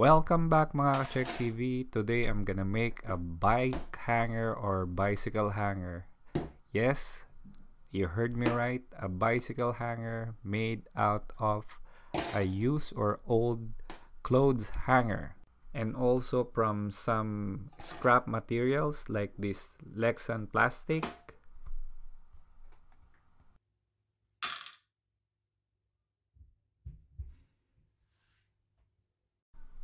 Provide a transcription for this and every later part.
Welcome back mga Ka-Check TV. Today I'm gonna make a bike hanger or bicycle hanger. Yes, you heard me right, a bicycle hanger made out of a used or old clothes hanger, and also from some scrap materials like this Lexan plastic.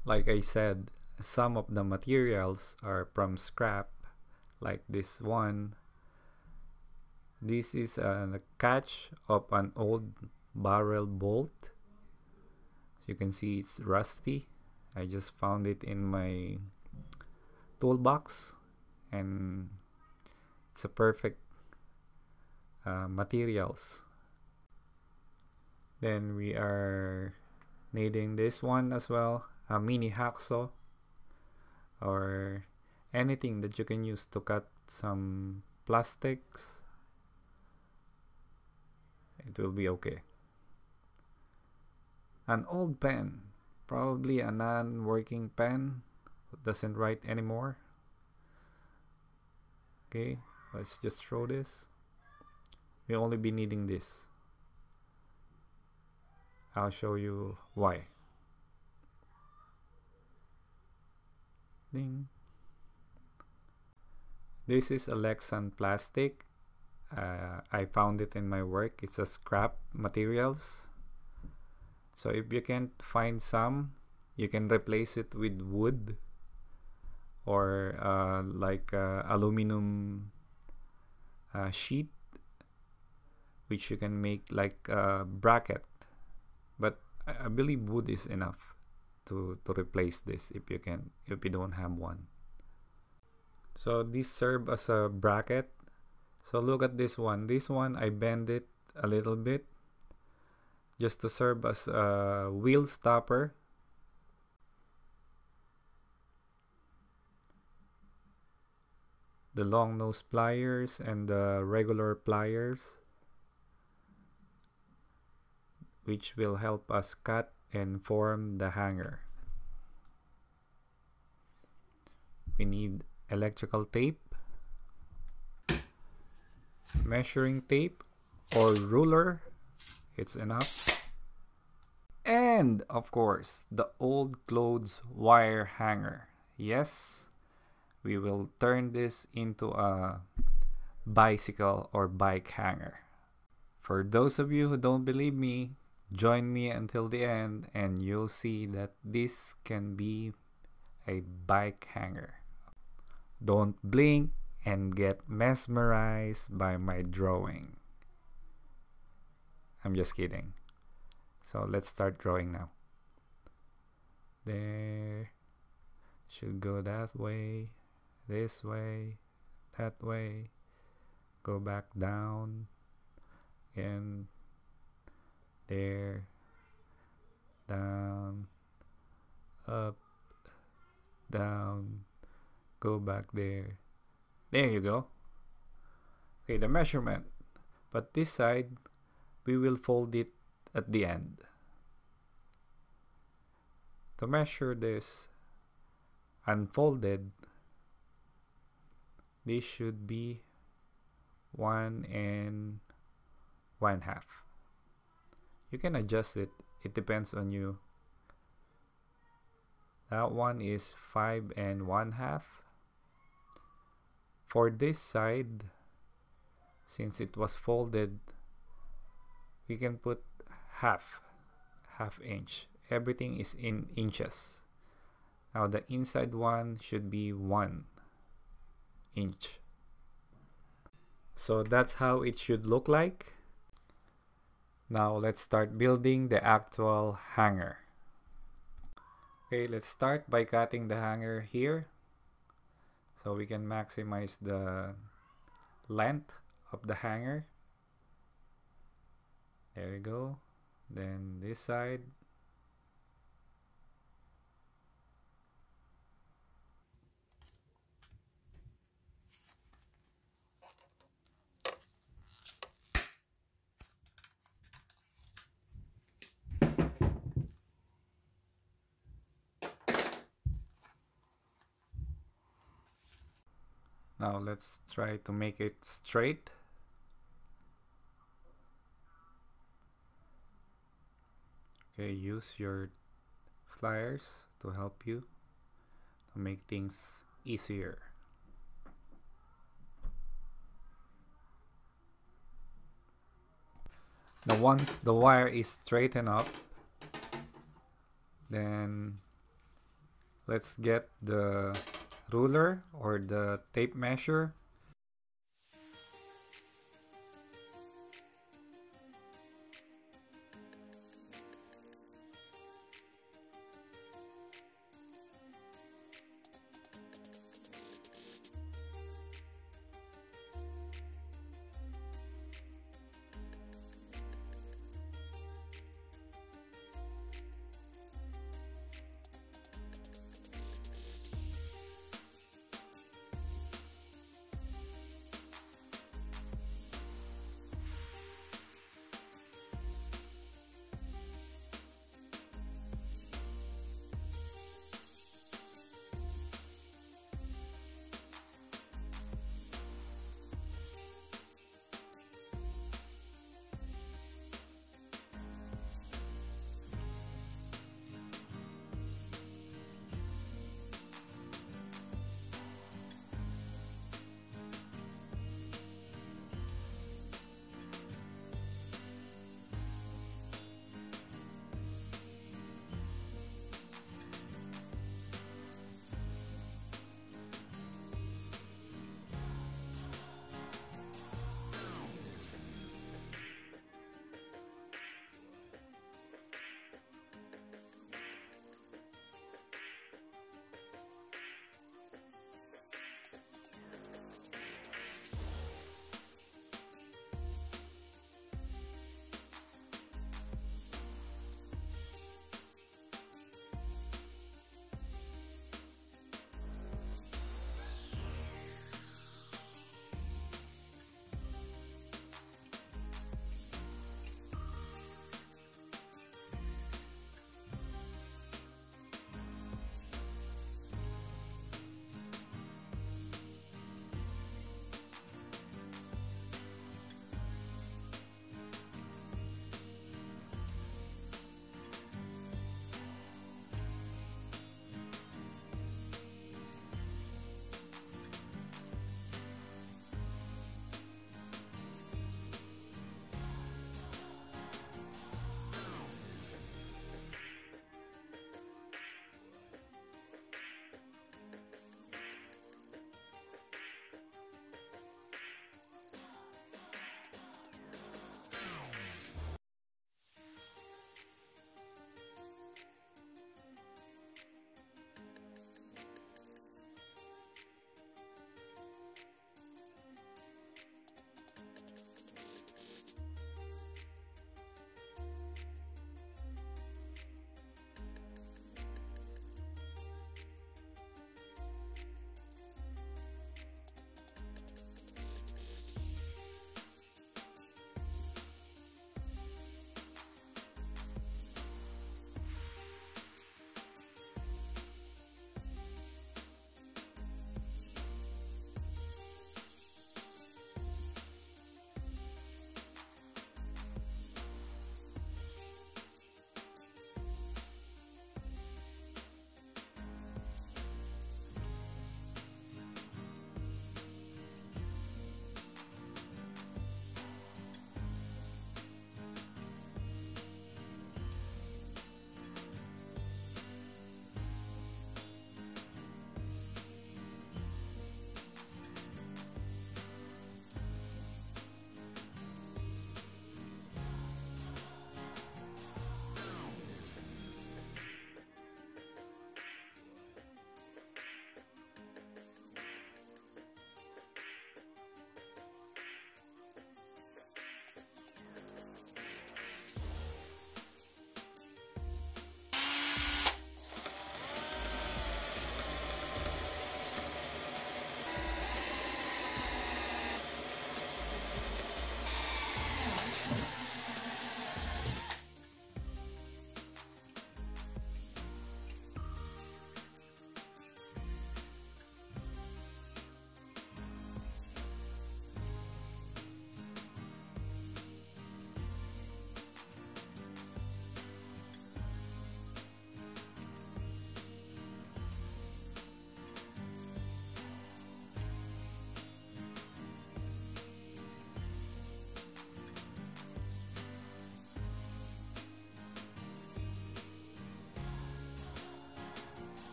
Like I said, some of the materials are from scrap, like this one. This is a catch of an old barrel bolt. As you can see, it's rusty. I just found it in my toolbox, and it's a perfect materials. Then we are needing this one as well, a mini hacksaw or anything that you can use to cut some plastics. It will be okay. An old pen, probably a non-working pen, doesn't write anymore. Okay, let's just throw this. We'll only be needing this. I'll show you why. Ding. This is a Lexan plastic. I found it in my work. It's a scrap materials. So if you can't find some, you can replace it with wood or like aluminum sheet, which you can make like a bracket. But I believe wood is enough to replace this if you don't have one. So this serve as a bracket. So look at this one. This one I bend it a little bit just to serve as a wheel stopper. The long nose pliers and the regular pliers, which will help us cut and form the hanger. We need electrical tape, measuring tape or ruler, it's enough, and of course the old clothes wire hanger. Yes, we will turn this into a bicycle or bike hanger. For those of you who don't believe me, join me until the end and you'll see that this can be a bike hanger. Don't blink and get mesmerized by my drawing. I'm just kidding. So let's start drawing now. There. Should go that way, this way, that way. Go back down. And there. Down. Up. Down. Go back there. There you go. Okay, the measurement. But this side, we will fold it at the end. To measure this unfolded, this should be 1 1/2. You can adjust it. It depends on you. That one is 5 1/2. For this side, since it was folded, we can put half inch. Everything is in inches. Now the inside one should be 1 inch. So that's how it should look like. Now let's start building the actual hanger. Okay, let's start by cutting the hanger here, so we can maximize the length of the hanger. There you go. Then this side. Now let's try to make it straight. Okay, use your flyers to help you to make things easier. Now once the wire is straightened up, then let's get the ruler or the tape measure.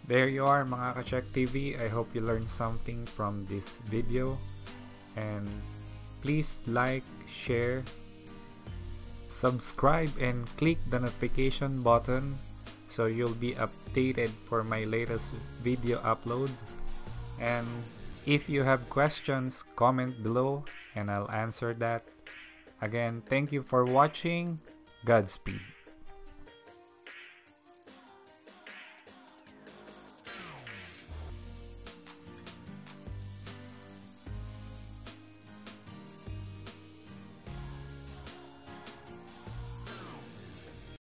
there you are, mga Ka-Check TV. I hope you learned something from this video, and please like, share, subscribe, and click the notification button so you'll be updated for my latest video uploads. And if you have questions, comment below and I'll answer that. Again, thank you for watching. Godspeed.